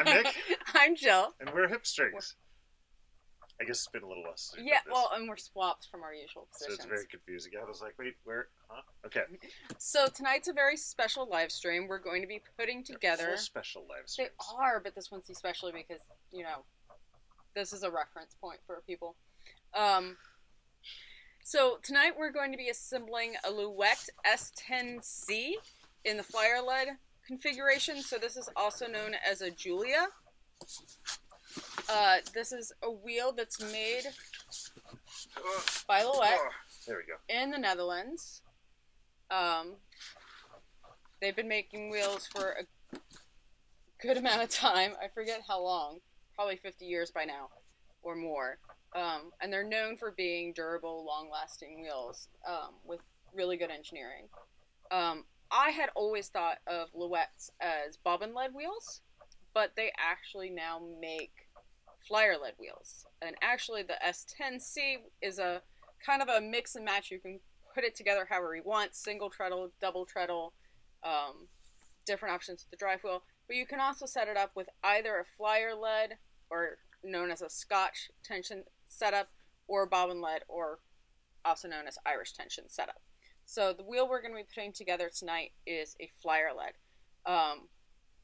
Nick. I'm Jill. And we're HipStrings. I guess it's been a little less. Yeah, well, and we're swapped from our usual positions. So it's very confusing. I was like, wait, where? Huh? Okay. So tonight's a very special live stream. We're going to be putting together... They're full special live streams. They are, but this one's especially because, you know, this is a reference point for people. So tonight we're going to be assembling a Louet S10C in the flyer lead configuration. So this is also known as a Julia. This is a wheel that's made by Louet there we go. in the Netherlands. They've been making wheels for a good amount of time. I forget how long. Probably 50 years by now or more. And they're known for being durable, long-lasting wheels with really good engineering. I had always thought of Louets as bobbin lead wheels, but they actually now make flyer lead wheels. And actually the S10C is a kind of a mix and match. You can put it together however you want, single treadle, double treadle, different options with the drive wheel. But you can also set it up with either a flyer lead, or known as a Scotch tension setup, or bobbin lead, or also known as Irish tension setup. So the wheel we're going to be putting together tonight is a flyer lead.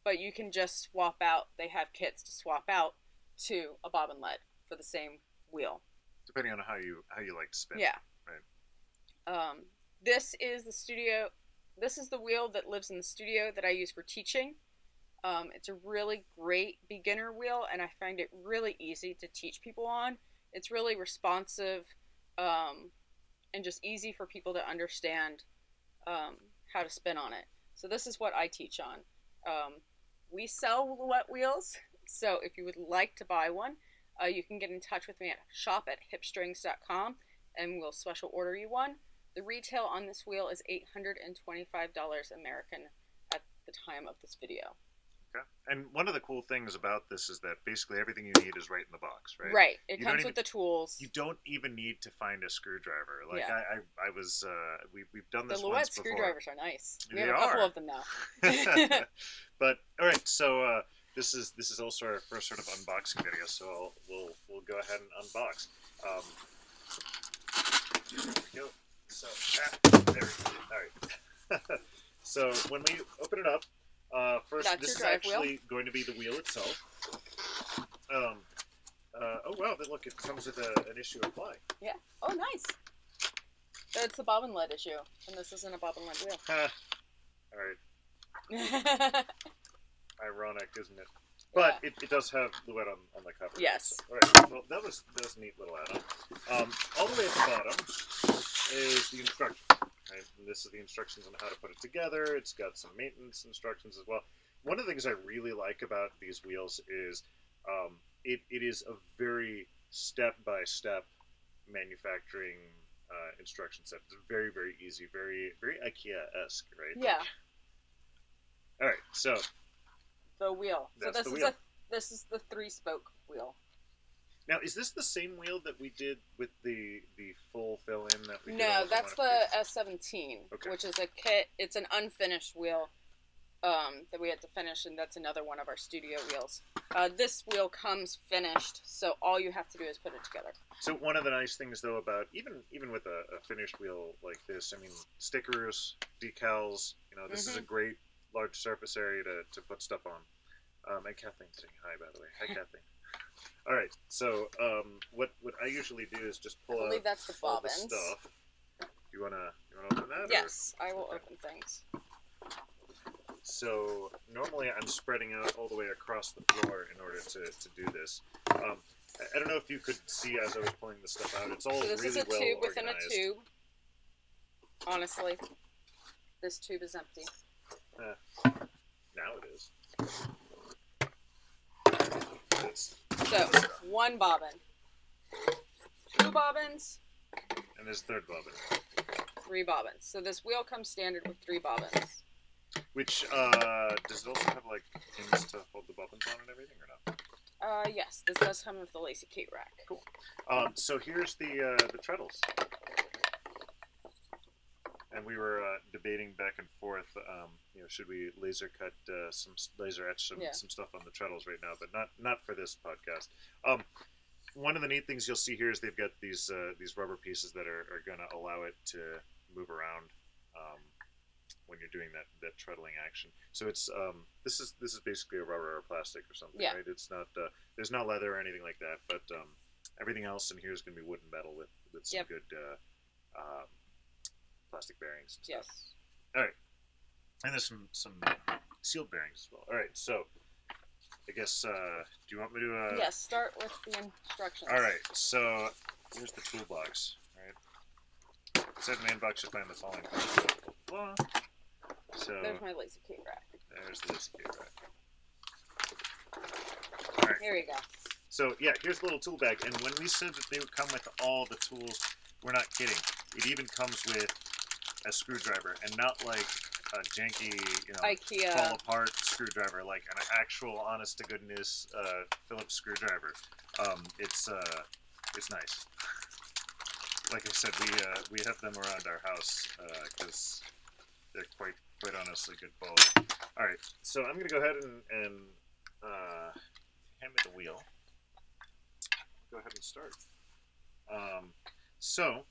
But you can just swap out, they have kits to swap out to a bobbin lead for the same wheel. Depending on how you like to spin. Yeah. Right. This is the wheel that lives in the studio that I use for teaching. It's a really great beginner wheel, and I find it really easy to teach people on. It's really responsive, and just easy for people to understand how to spin on it. So this is what I teach on. We sell Louet wheels, so if you would like to buy one, you can get in touch with me at shop@hipstrings.com, and we'll special order you one. The retail on this wheel is $825 American at the time of this video. Okay. And one of the cool things about this is that basically everything you need is right in the box, right? Right. It comes with the tools. You don't even need to find a screwdriver. Like yeah. I was, we've done this the once before. The before. Louet screwdrivers are nice. We have a couple of them now. But all right, so this is also our first sort of unboxing video. So we'll go ahead and unbox. Here we go. So there we go. All right. So when we open it up. First, that's this is drive actually wheel. going to be the wheel itself. Oh wow! Look, it comes with an issue of ply. Yeah. Oh, nice. That's the bobbin lead issue, and this isn't a bobbin lead wheel. All right. Ironic, isn't it? But yeah. it does have Louet on the cover. Yes. All right. Well, that was a neat little add-on. All the way at the bottom is the instructions. Right? And this is the instructions on how to put it together. It's got some maintenance instructions as well. One of the things I really like about these wheels is it is a very step-by-step manufacturing instruction set. It's very, very easy, very, very IKEA-esque, right? Yeah. All right, so the wheel. That's so this the is wheel. this is the 3-spoke wheel. Now, is this the same wheel that we did with the full fill-in that we did? No, that's the S17, okay. Which is a kit. It's an unfinished wheel that we had to finish, and that's another one of our studio wheels. This wheel comes finished, so all you have to do is put it together. So one of the nice things, though, about even with a finished wheel like this, I mean, stickers, decals, this is a great large surface area to put stuff on. And Kathleen's saying hi, by the way. Hi, Kathleen. All right, so what I usually do is just pull out that's the all the bobbins. stuff. You wanna open that? Yes, or? I will open things. So normally I'm spreading out all the way across the floor in order to do this. I don't know if you could see as I was pulling this stuff out. It's all so this really is a well tube organized. within a tube. Honestly, this tube is empty. Now it is. So, 1 bobbin. 2 bobbins. And there's third bobbin. 3 bobbins. So this wheel comes standard with 3 bobbins. Which, does it also have, like, pins to hold the bobbins on and everything, or not? Yes. This does come with the lacy Kate rack. Cool. So here's the treadles. and we were debating back and forth. Should we laser cut laser etch some stuff on the treadles right now, but not for this podcast. One of the neat things you'll see here is they've got these rubber pieces that are going to allow it to move around when you're doing that treadling action. So it's this is basically a rubber or plastic or something, right? It's not there's not leather or anything like that, but everything else in here is going to be wood and metal with some good plastic bearings and stuff. Yes. All right, and there's some sealed bearings as well. All right, so I guess do you want me to? Yes. Start with the instructions. All right, so here's the toolbox. All right, inside the main box you'll find the following parts. Blah. So there's my lazy Kate rack. There's the lazy Kate rack. All right. Here we go. So yeah, here's the little tool bag, and when we said that they would come with all the tools, we're not kidding. It even comes with a screwdriver, and not like a janky, IKEA fall apart screwdriver, like an actual, honest to goodness Phillips screwdriver. It's nice. Like I said, we have them around our house because they're quite honestly good quality. All right, so I'm gonna go ahead and hand me the wheel. Go ahead and start. So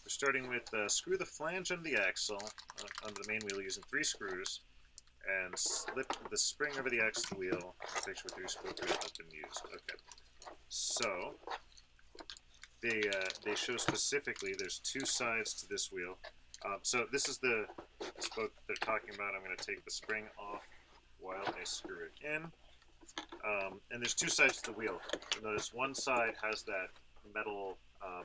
we're starting with screw the flange under the axle under the main wheel using 3 screws, and slip the spring over the axle of the wheel. Make sure 3 screws have been used. Okay. So they show specifically there's 2 sides to this wheel. So this is the spoke they're talking about. I'm going to take the spring off while I screw it in. And there's 2 sides to the wheel. Notice one side has that metal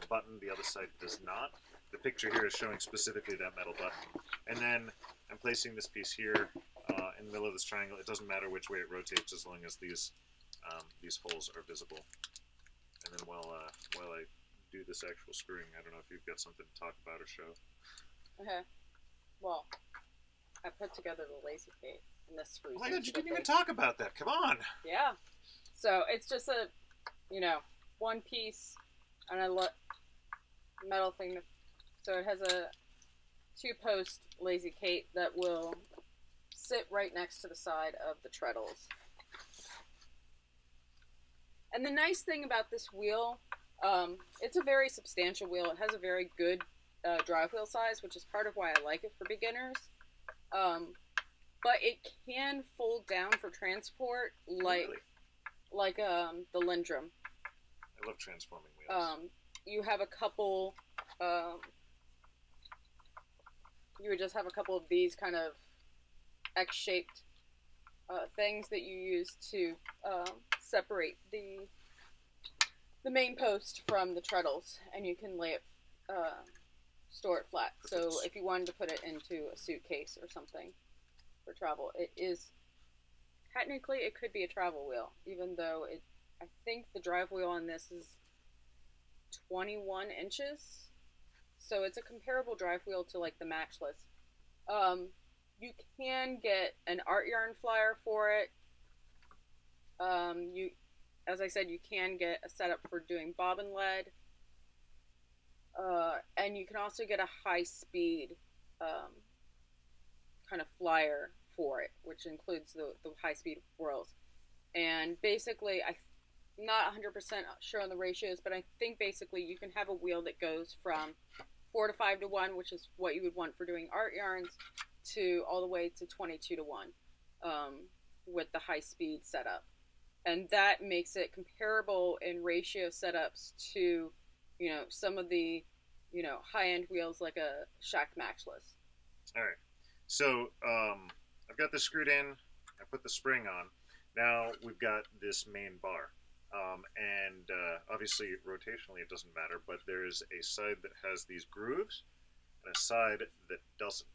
button, the other side does not. The picture here is showing specifically that metal button. And then I'm placing this piece here in the middle of this triangle. It doesn't matter which way it rotates as long as these holes are visible. And then while I do this actual screwing, I don't know if you've got something to talk about or show. Okay. Well, I put together the lazy Kate. And this screws. Oh my God, you didn't even talk about that. Come on. Yeah. So it's just a, one piece and a metal thing. So it has a 2-post lazy Kate that will sit right next to the side of the treadles. And the nice thing about this wheel, it's a very substantial wheel. It has a very good drive wheel size, which is part of why I like it for beginners. But it can fold down for transport, like the Lindrum. I love transforming wheels. You have a couple. You would just have a couple of these kind of X-shaped things that you use to separate the main post from the treadles, and you can lay it, store it flat. So if you wanted to put it into a suitcase or something for travel, it is technically it could be a travel wheel, even though I think the drive wheel on this is 21 inches. So it's a comparable drive wheel to like the Matchless. You can get an art yarn flyer for it. As I said, you can get a setup for doing bobbin lead. And you can also get a high-speed kind of flyer for it, which includes the high-speed whirls. And basically, I'm not 100% sure on the ratios, but I think basically you can have a wheel that goes from 4 to 5 to 1, which is what you would want for doing art yarns, to all the way to 22 to 1 with the high-speed setup. And that makes it comparable in ratio setups to, some of the, high-end wheels like a Shack Matchless. All right. So I've got this screwed in. I put the spring on. Now we've got this main bar. And obviously, rotationally, it doesn't matter, but there is a side that has these grooves and a side that doesn't.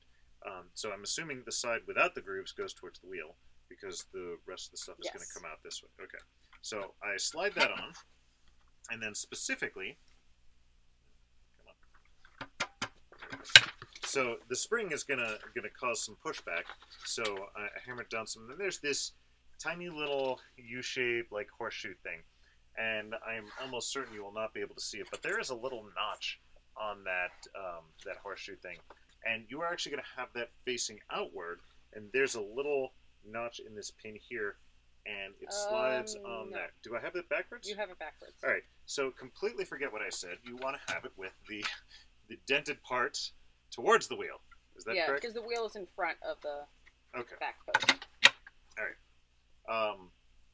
So I'm assuming the side without the grooves goes towards the wheel, because the rest of the stuff is going to come out this way. Okay. So I slide that on, and then specifically, so the spring is gonna cause some pushback. So I hammer it down some. And there's this tiny little U-shaped like horseshoe thing, and I'm almost certain you will not be able to see it, but there is a little notch on that horseshoe thing, and you are actually going to have that facing outward. And there's a little notch in this pin here, and it slides on no. there. Do I have it backwards? You have it backwards. All right. So completely forget what I said. You want to have it with the dented part towards the wheel. Is that correct? Yeah, because the wheel is in front of the back post. All right.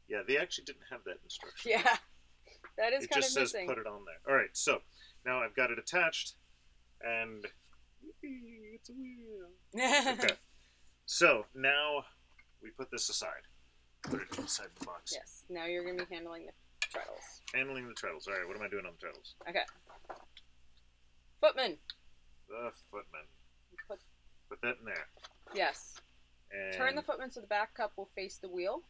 Yeah, they actually didn't have that instruction. Yeah, that is it kind just of says missing. put it on there. All right. So now I've got it attached, and it's a wheel. Okay. So now we put this aside. Put it inside the box. Yes. Now you're going to be handling the treadles. Handling the treadles. All right. What am I doing on the treadles? Okay. Footman. The footman. Put that in there. Yes. And Turn the footman so the back cup will face the wheel.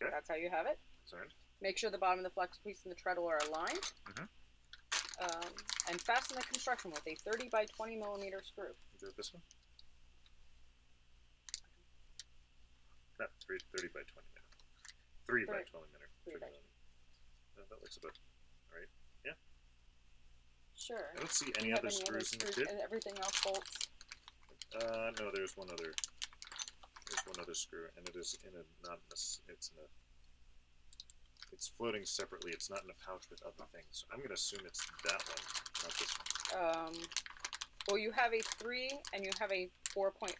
Okay. That's how you have it. Sorry. Make sure the bottom of the flex piece and the treadle are aligned. And fasten the construction with a 30 by 20 millimeter screw. Do it this one? Not 30 by 20 minute. 3 by 20 minute. 3 by 20. That looks about right. Yeah. Sure. I don't see any other screws in the kit. And everything else bolts? No, there's one other. There's one other screw, and it is in a not in a, it's in a. It's floating separately. It's not in a pouch with other things. So I'm gonna assume it's that one, not this one. Well, you have a 3 and you have a 4.5.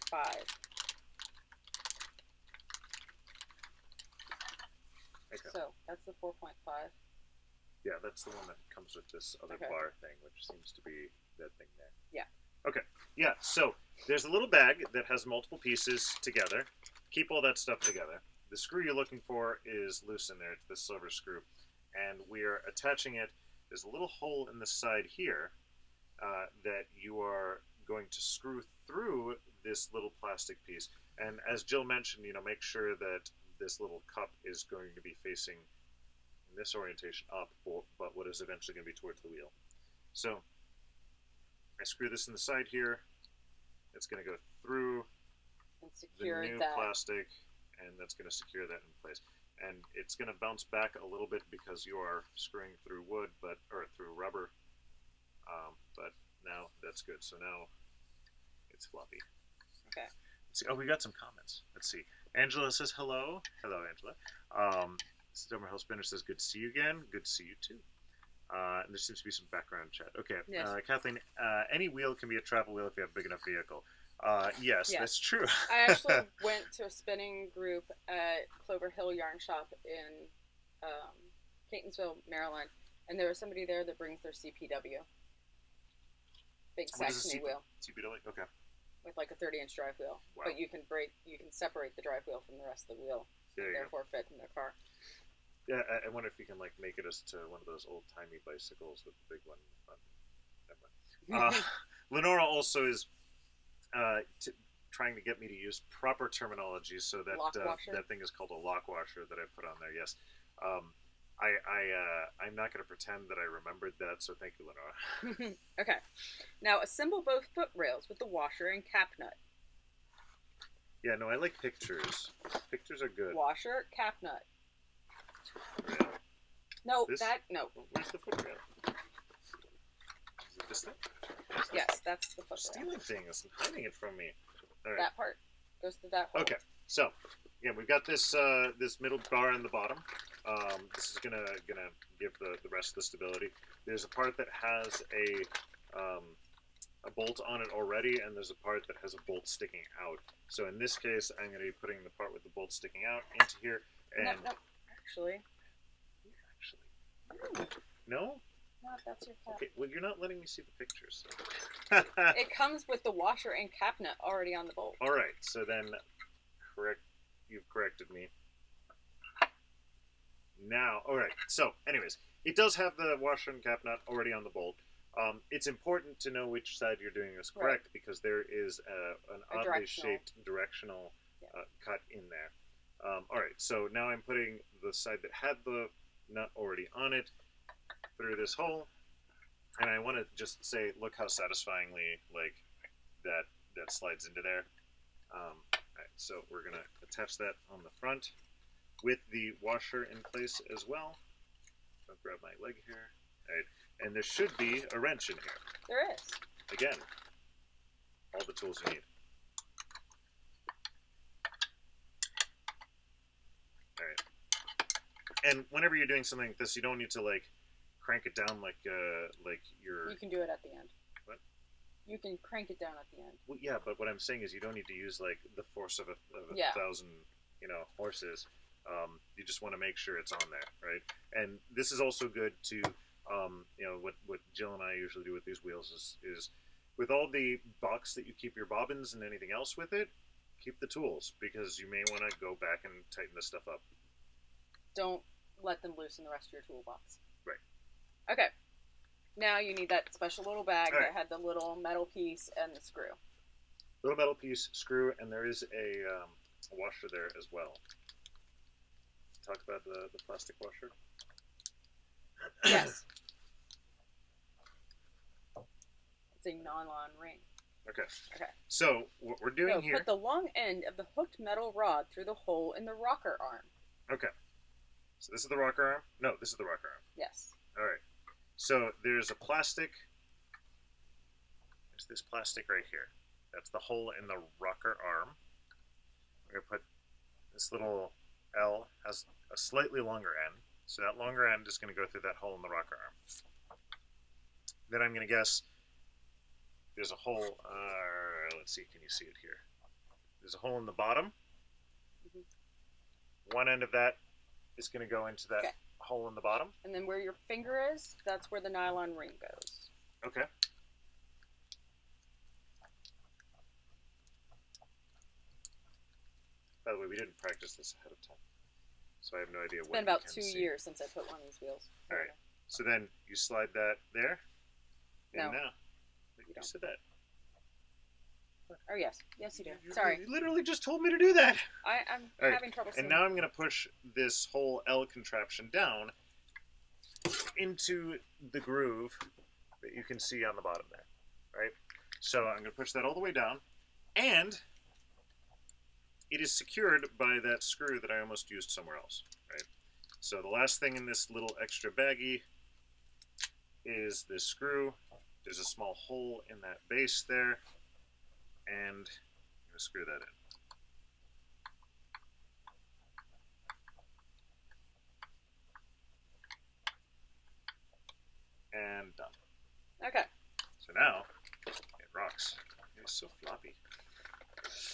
Okay. So that's the 4.5. Yeah, that's the one that comes with this other bar thing, which seems to be that thing there. Yeah. Okay. Yeah, so there's a little bag that has multiple pieces together. Keep all that stuff together. The screw you're looking for is loose in there. It's the silver screw. And we are attaching it. There's a little hole in the side here that you are going to screw through this little plastic piece. And as Jill mentioned, make sure that this little cup is going to be facing in this orientation up, but what is eventually going to be towards the wheel. So I screw this in the side here. It's going to go through and secure the new plastic, and that's going to secure that in place. And it's going to bounce back a little bit because you are screwing through wood, or through rubber. But now that's good. So now it's floppy. Okay. Let's see. Oh, we got some comments. Let's see. Angela says hello. Hello, Angela. Stomer Hill Spinner says good to see you again. Good to see you too. And there seems to be some background chat. Okay. Yes. Kathleen, any wheel can be a travel wheel if you have a big enough vehicle. Yes, that's true. I actually went to a spinning group at Clover Hill Yarn Shop in Catonsville, Maryland, and there was somebody there that brings their CPW. Big Saxony wheel. CPW? Okay. With like a 30-inch drive wheel. Wow. But you can separate the drive wheel from the rest of the wheel. There you therefore fit in their car. Yeah, I wonder if you can make it as to one of those old-timey bicycles with the big one. Lenora also is trying to get me to use proper terminology, so that that thing is called a lock washer that I put on there. Yes. I'm not going to pretend that I remembered that, so thank you, Lenora. Okay. Now assemble both foot rails with the washer and cap nut. Yeah, no, I like pictures. Pictures are good. Washer, cap nut. Rail. No, no. Where's the foot rail? Is it this thing? Yes, that's the foot rail. Stealing things and hiding it from me. All right. That part goes to that hole. Okay, so yeah, we've got this this middle bar on the bottom. This is gonna give the rest of the stability. There's a part that has a bolt on it already, and there's a part that has a bolt sticking out. So in this case, I'm going to be putting the part with the bolt sticking out into here. And no, actually. No? No, that's your cap. Okay, well, you're not letting me see the pictures. It comes with the washer and cap nut already on the bolt. All right, so then you've corrected me. Now, all right, so anyways, it does have the washer and cap nut already on the bolt. It's important to know which side you're doing this correct, because there is an oddly shaped directional cut in there. All right, so now I'm putting the side that had the nut already on it through this hole, and I want to just say, look how satisfyingly that slides into there. All right, so we're gonna attach that on the front with the washer in place as well. I'll grab my leg here. All right, And there should be a wrench in here. There is. Again, all the tools you need. All right. And whenever you're doing something like this, you don't need to like crank it down like you're. You can do it at the end. What? You can crank it down at the end. Well, yeah, but what I'm saying is you don't need to use like the force of a thousand, horses. You just want to make sure it's on there, right? And this is also good to, what Jill and I usually do with these wheels is with all the box that you keep your bobbins and anything else with it, keep the tools because you may want to go back and tighten this stuff up. Don't let them loose in the rest of your toolbox. Right. Okay. Now you need that special little bag All right. that had the little metal piece and the screw. Little metal piece, screw, and there is a washer there as well. Talk about the plastic washer. Yes. It's a nylon ring. Okay. Okay. So what we're doing here. Put the long end of the hooked metal rod through the hole in the rocker arm. Okay. So this is the rocker arm? No, this is the rocker arm. Yes. All right. So there's a plastic. There's this plastic right here. That's the hole in the rocker arm. We're going to put this little L has a slightly longer end. So that longer end is going to go through that hole in the rocker arm. Then I'm going to guess there's a hole. Let's see. Can you see it here? There's a hole in the bottom. Mm-hmm. One end of that is going to go into that hole in the bottom. And then where your finger is, that's where the nylon ring goes. Okay. By the way, we didn't practice this ahead of time, so I have no idea what. It's been about 2 years since I put one of these wheels. All right. So then you slide that there. And No. now, You you don't. said that. Oh yes, yes you do. Sorry, You literally just told me to do that. I'm All right. having trouble. And now I'm going to push this whole L contraption down into the groove that you can see on the bottom there. Right? So I'm going to push that all the way down, and it is secured by that screw that I almost used somewhere else. Right? So the last thing in this little extra baggie is this screw. There's a small hole in that base there, and I'm going to screw that in. And done. Okay. So now, it rocks. It's so floppy.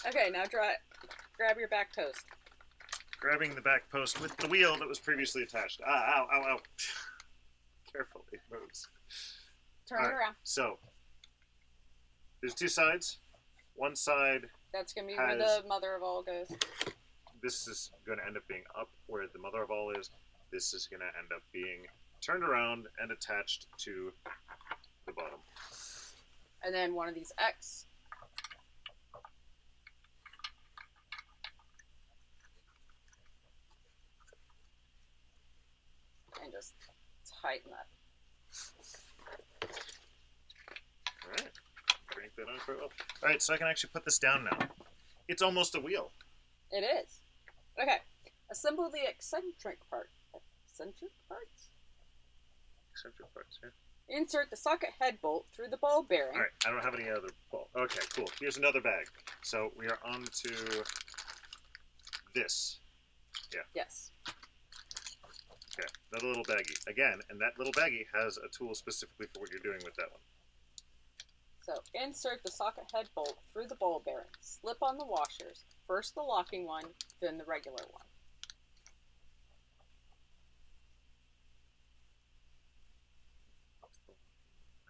Okay, now grab your back post. Grabbing the back post with the wheel that was previously attached. Ah, ow, ow, ow. Careful, it moves. Turn it around. So, there's two sides. One side, That's going to be where the mother of all goes. this is going to end up being up where the mother of all is. This is going to end up being turned around and attached to the bottom. And then one of these X. And just tighten that. Alright. Crank that on quite well. Alright, so I can actually put this down now. It's almost a wheel. It is. Okay. Assemble the eccentric part. Eccentric parts? Eccentric parts, yeah. Insert the socket head bolt through the ball bearing. Alright, I don't have any other ball. Okay, cool. Here's another bag. So we are on to this. Yeah. Yes. Okay, another little baggie. Again, and that little baggie has a tool specifically for what you're doing with that one. So insert the socket head bolt through the ball bearing. Slip on the washers. First the locking one, then the regular one.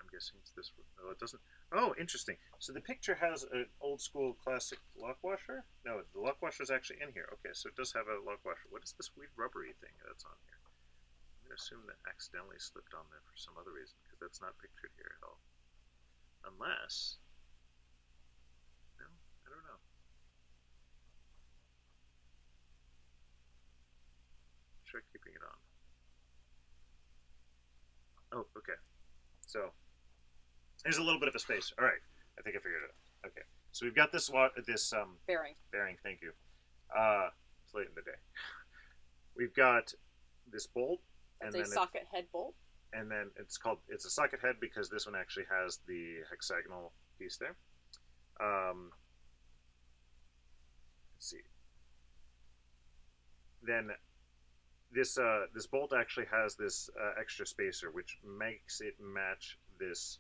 I'm guessing it's this one. Oh, it doesn't. Oh, interesting. So the picture has an old school classic lock washer? No, the lock washer is actually in here. Okay, so it does have a lock washer. What is this weird rubbery thing that's on here? I'm going to assume that accidentally slipped on there for some other reason, because that's not pictured here at all. Unless... No, I don't know. Try keeping it on. Oh, okay. So, there's a little bit of a space. All right, I think I figured it out. Okay, so we've got this Bearing. bearing. Thank you. It's late in the day. We've got this bolt, That's and a then socket head bolt. and then it's a socket head because this one actually has the hexagonal piece there. Let's see. Then this bolt actually has this extra spacer, which makes it match this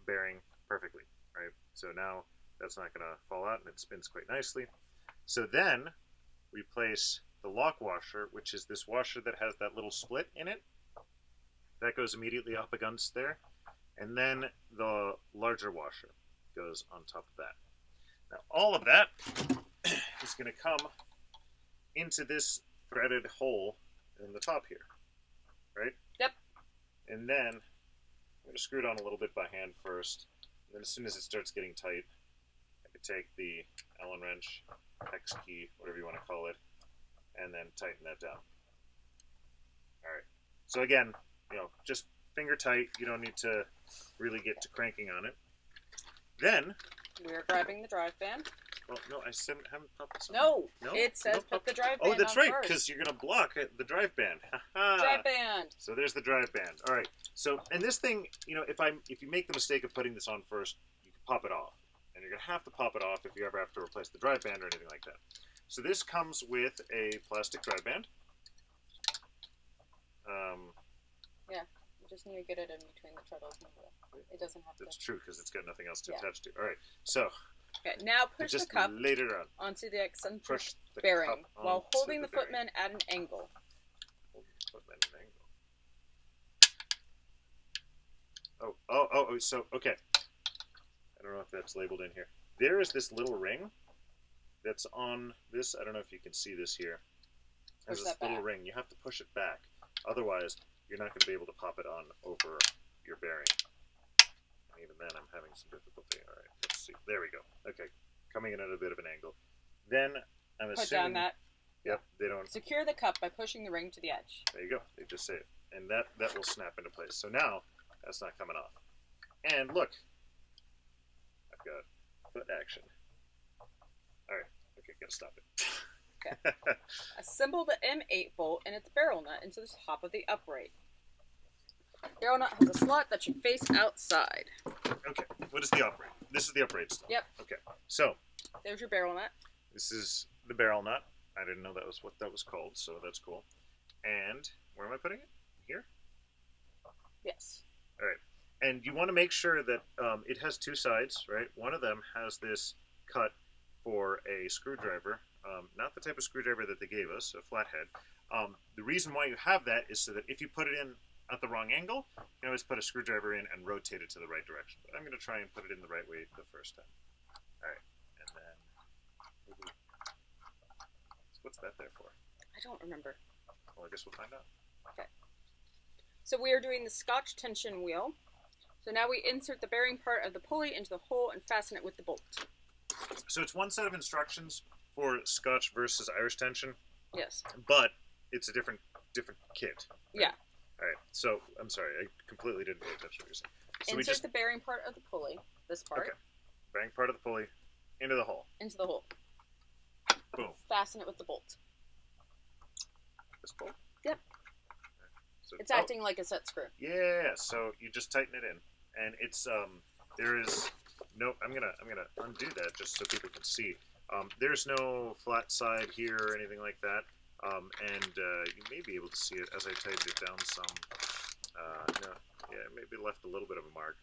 bearing perfectly, right? So now that's not going to fall out, and it spins quite nicely. So then we place the lock washer, which is this washer that has that little split in it. That goes immediately up against there. And then the larger washer goes on top of that. Now all of that is going to come into this threaded hole in the top here, right? Yep. And then I'm going to screw it on a little bit by hand first. And then as soon as it starts getting tight, I can take the Allen wrench, hex key, whatever you want to call it, and then tighten that down. All right. So again, just finger tight. You don't need to really get to cranking on it. Then we're grabbing the drive band. Well, no, I haven't popped this on. No, it says put the drive band on. Oh, that's right, because you're going to block the drive band. Drive band. So there's the drive band. All right. So, and this thing, if you make the mistake of putting this on first, you can pop it off. And you're going to have to pop it off if you ever have to replace the drive band or anything like that. So this comes with a plastic drive band. Yeah, you just need to get it in between the treadles and the wheel. It doesn't have to. That's true, because it's got nothing else to attach to. All right, so okay, now push the cup later on onto the eccentric bearing while holding the footman at an angle. Footman at an angle. So, okay. I don't know if that's labeled in here. There is this little ring that's on this. I don't know if you can see this here. There's this little ring. You have to push it back. Otherwise, you're not going to be able to pop it on over your bearing. And even then, I'm having some difficulty. All right, let's see. There we go. Okay, coming in at a bit of an angle. Then I'm assuming... Put down that. Yep, they don't... Secure the cup by pushing the ring to the edge. There you go. They just say it. And that will snap into place. So now, that's not coming off. And look. I've got foot action. All right. Okay, gotta stop it. Okay. Assemble the M8 bolt and its barrel nut into the top of the upright. Barrel nut has a slot that should face outside. Okay. What is the upright? This is the upright slot. Yep. Okay. So. There's your barrel nut. This is the barrel nut. I didn't know that was what that was called, so that's cool. And where am I putting it? Here? Yes. All right. And you want to make sure that it has two sides, right? One of them has this cut for a screwdriver, not the type of screwdriver that they gave us, a flathead. The reason why you have that is so that if you put it in at the wrong angle, you can always put a screwdriver in and rotate it to the right direction. But I'm going to try and put it in the right way the first time. All right. And then... What's that there for? I don't remember. Well, I guess we'll find out. Okay. So we are doing the Scotch tension wheel. So now we insert the bearing part of the pulley into the hole and fasten it with the bolt. So it's one set of instructions for Scotch versus Irish tension. Yes. But it's a different kit. Right? Yeah. All right. So I'm sorry, I completely didn't pay attention to what you're saying. So insert the bearing part of the pulley. This part. Okay. Bearing part of the pulley into the hole. Into the hole. Boom. Fasten it with the bolt. This bolt? Yep. So, it's acting like a set screw. Yeah. So you just tighten it in, and it's there is no. I'm gonna undo that just so people can see. There's no flat side here or anything like that. And you may be able to see it as I tightened it down some. No, yeah, maybe left a little bit of a mark.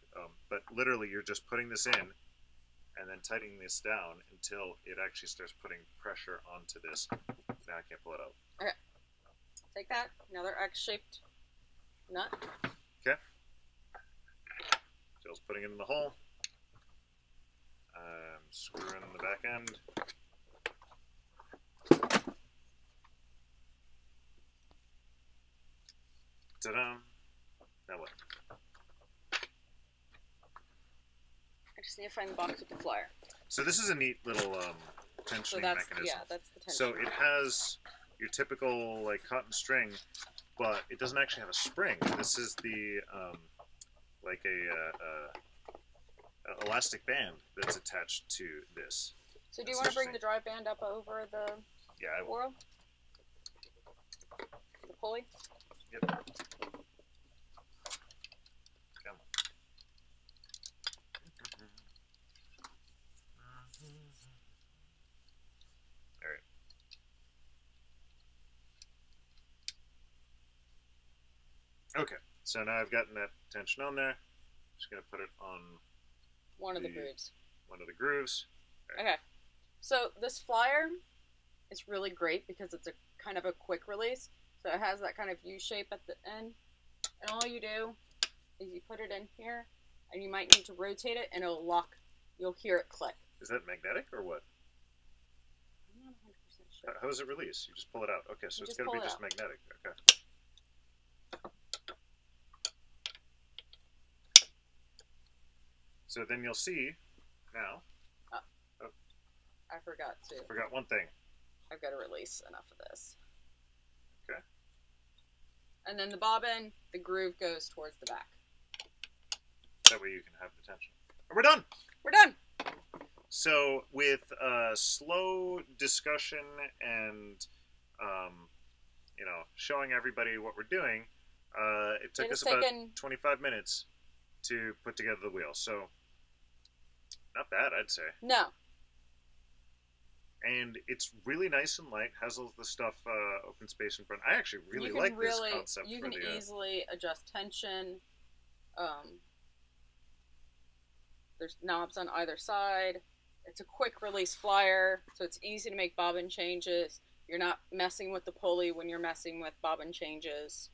But literally, you're just putting this in and then tightening this down until it actually starts putting pressure onto this. Now I can't pull it out. Okay. Take that. Another X-shaped nut. Okay. Jill's putting it in the hole. I'm screwing the back end. Ta-da! Now what? I just need to find the box with the flyer. So this is a neat little tensioning mechanism. Yeah, that's the tension. So it has your typical like cotton string, but it doesn't actually have a spring. This is the like a elastic band that's attached to this. So do you want to bring the drive band up over the whorl? The pulley? Yep. Okay, so now I've gotten that tension on there. Just gonna put it on one of the grooves. One of the grooves. Okay. So this flyer is really great because it's a kind of a quick release. So it has that kind of U shape at the end. And all you do is you put it in here, and you might need to rotate it, and it'll lock. You'll hear it click. Is that magnetic or what? I'm not 100% sure. How does it release? You just pull it out. Okay, so it's got to be just magnetic. Okay. So then you'll see now. Oh. I forgot to. Forgot one thing. I've got to release enough of this. Okay. And then the bobbin, the groove goes towards the back. That way you can have the tension. And we're done! We're done! So with slow discussion and, showing everybody what we're doing, it took us about 25 minutes to put together the wheel. So not bad, I'd say. No. And it's really nice and light. Has all the stuff open space in front. I actually really like this concept. You can easily adjust tension. There's knobs on either side. It's a quick release flyer, so it's easy to make bobbin changes. You're not messing with the pulley when you're messing with bobbin changes.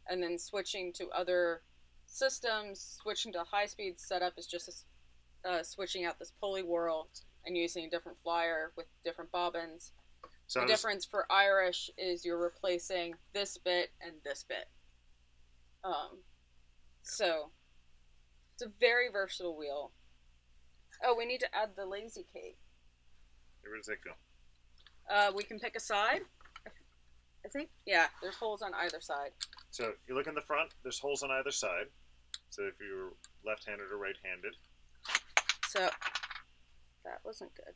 And then switching to other systems, switching to high-speed setup is just switching out this pulley whirl and using a different flyer with different bobbins. So the difference for Irish is you're replacing this bit and this bit. So it's a very versatile wheel. Oh, we need to add the lazy Kate. Where does that go? We can pick a side. I think, yeah, there's holes on either side. So you look in the front, there's holes on either side. So if you're left-handed or right-handed. So that wasn't good.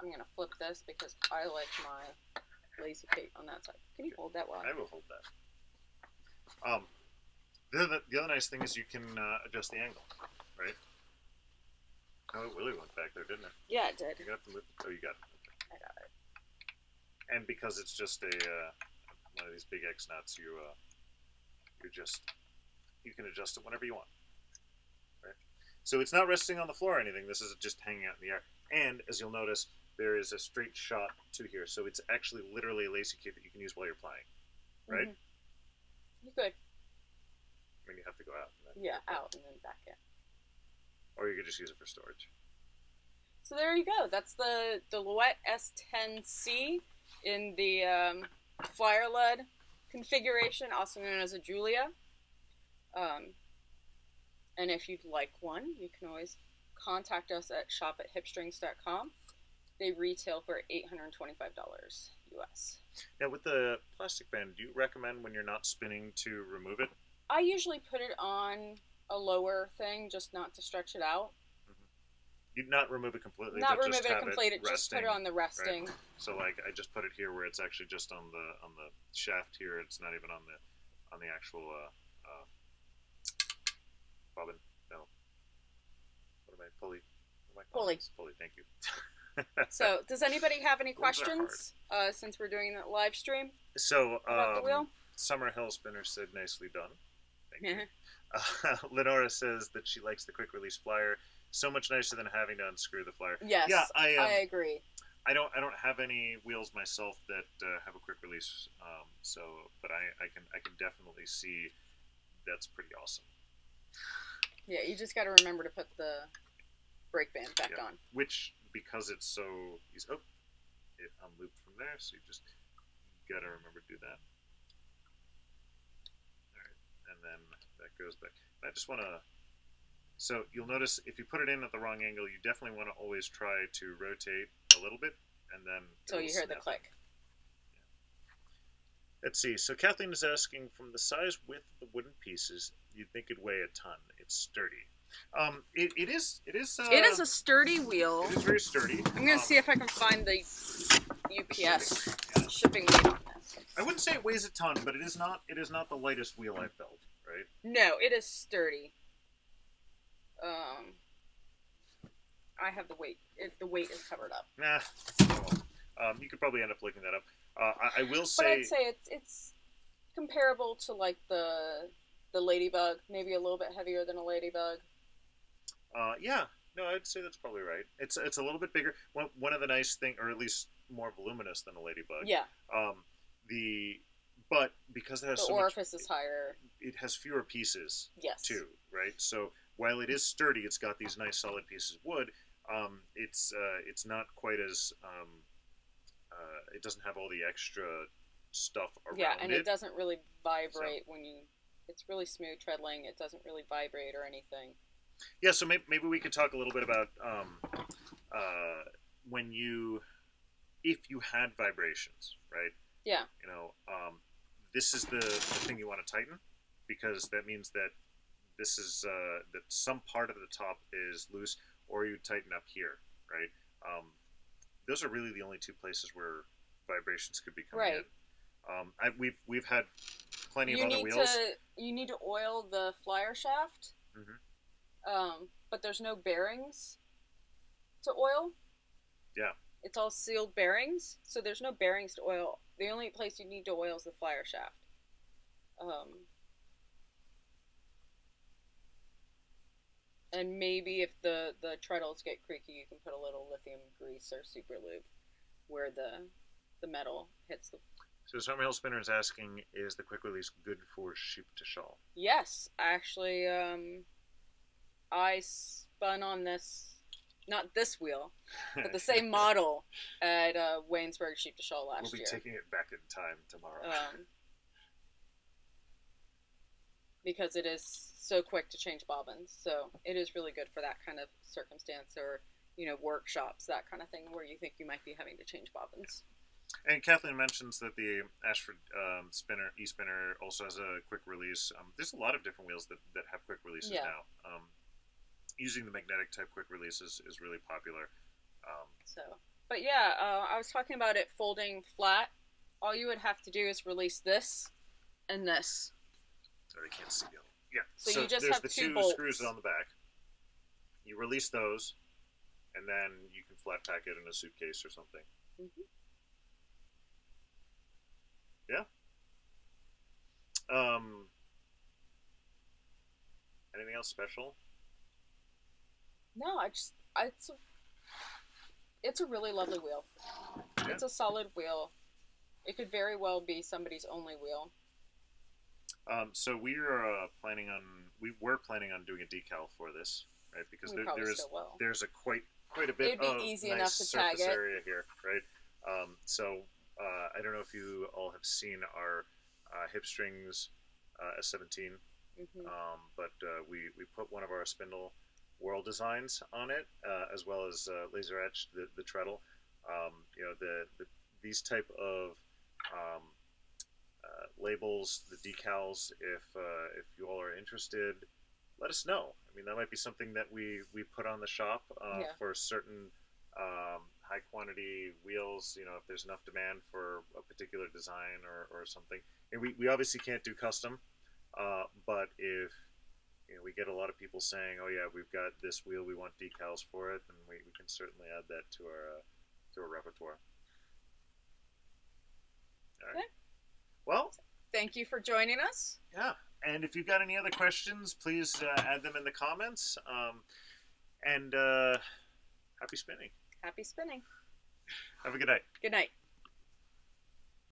I'm going to flip this because I like my lazy Kate on that side. Can you hold that while I will hold that. The other nice thing is you can adjust the angle, right? Oh, it really went back there, didn't it? Yeah, it did. You got to move. Oh, you got it. I got it. And because it's just a one of these big X nuts, you can adjust it whenever you want, right? So it's not resting on the floor or anything. This is just hanging out in the air. And as you'll notice, there is a straight shot to here, so it's actually literally a lacy kit that you can use while you're playing, right? You could. I mean, you have to go out. Yeah, out and then back in. Or you could just use it for storage. So there you go. That's the Louet S10C in the flyer lead configuration, also known as a Julia. And if you'd like one, you can always contact us at shop@hipstrings.com. They retail for $825 US. Now, with the plastic band, do you recommend when you're not spinning to remove it? I usually put it on a lower thing, just not to stretch it out. You'd not remove it completely. Not but remove just it have completely. Just put it on the resting. Right? So, like, I just put it here where it's actually just on the shaft here. It's not even on the actual bobbin. No. What am I? Pulley. Pulley. Pulley. Thank you. So, does anybody have any questions since we're doing that live stream? So, about the wheel? Summer Hill Spinner said, "Nicely done." Thank you. Lenora says that she likes the quick release flyer. So much nicer than having to unscrew the flyer. Yes, yeah, I agree. I don't have any wheels myself that have a quick release. But I can definitely see that's pretty awesome. Yeah, you just got to remember to put the brake band back on. Which, because it's so easy. Oh, it unlooped from there, so you just got to remember to do that. All right, and then that goes back. I just want to. So you'll notice if you put it in at the wrong angle, you definitely want to always try to rotate a little bit, and then so you hear the click. Yeah. Let's see. So Kathleen is asking, from the size width of the wooden pieces, you'd think it'd weigh a ton. It's sturdy. It is. It is a sturdy wheel. It is very sturdy. I'm gonna see if I can find the UPS shipping weight on this. I wouldn't say it weighs a ton, but it is not. It is not the lightest wheel I've built. Right? No, it is sturdy. I have the weight. The weight is covered up. Nah. You could probably end up looking that up. I will say. But I'd say it's comparable to like the ladybug, maybe a little bit heavier than a ladybug. Yeah, no, I'd say that's probably right. It's a little bit bigger. One of the nice thing, or at least more voluminous than a ladybug. Yeah. But because it has The orifice is higher. It has fewer pieces. Yes. Too, right? So while it is sturdy, it's got these nice solid pieces of wood. It's not quite as it doesn't have all the extra stuff around it. Yeah, and it doesn't really vibrate when you. It's really smooth treadling. It doesn't really vibrate or anything. Yeah, so maybe we could talk a little bit about if you had vibrations, right? Yeah. You know, this is the thing you want to tighten, because that means that this is that some part of the top is loose, or you tighten up here, right? Those are really the only two places where vibrations could be coming in. We've had plenty of other wheels. You need to oil the flyer shaft, but there's no bearings to oil. Yeah. It's all sealed bearings, so there's no bearings to oil. The only place you need to oil is the flyer shaft. And maybe if the treadles get creaky, you can put a little lithium grease or super lube where the metal hits the. So Summerhill Spinner is asking, is the quick release good for sheep to shawl? Yes, actually, I spun on this, not this wheel, but the same model at Waynesburg Sheep to Shawl last year. We'll be taking it back in time tomorrow. Because it is so quick to change bobbins, so it is really good for that kind of circumstance, or workshops, that kind of thing, where you think you might be having to change bobbins. And Kathleen mentions that the Ashford e-spinner also has a quick release. There's a lot of different wheels that have quick releases now. Using the magnetic type quick release is really popular. But yeah, I was talking about it folding flat. All you would have to do is release this and this. So they can't see it. Yeah. So you just there's have the two two bolts. Screws on the back. You release those, and then you can flat pack it in a suitcase or something. Mm-hmm. Yeah. Anything else special? No, it's a really lovely wheel. Yeah. It's a solid wheel. It could very well be somebody's only wheel. So we were planning on doing a decal for this, right? Because there's quite a bit of easy nice enough to surface tag area here, right? I don't know if you all have seen our HipStrings S17, but we put one of our spindle whorl designs on it, as well as laser etched the treadle. These type of labels, the decals, if you all are interested, let us know. I mean, that might be something that we put on the shop for certain high quantity wheels. If there's enough demand for a particular design or something. And we obviously can't do custom, but if we get a lot of people saying, "Oh yeah, we've got this wheel, we want decals for it," then we can certainly add that to our repertoire. All right. Okay. Well, thank you for joining us. Yeah, and if you've got any other questions, please add them in the comments. And happy spinning. Happy spinning. Have a good night. Good night.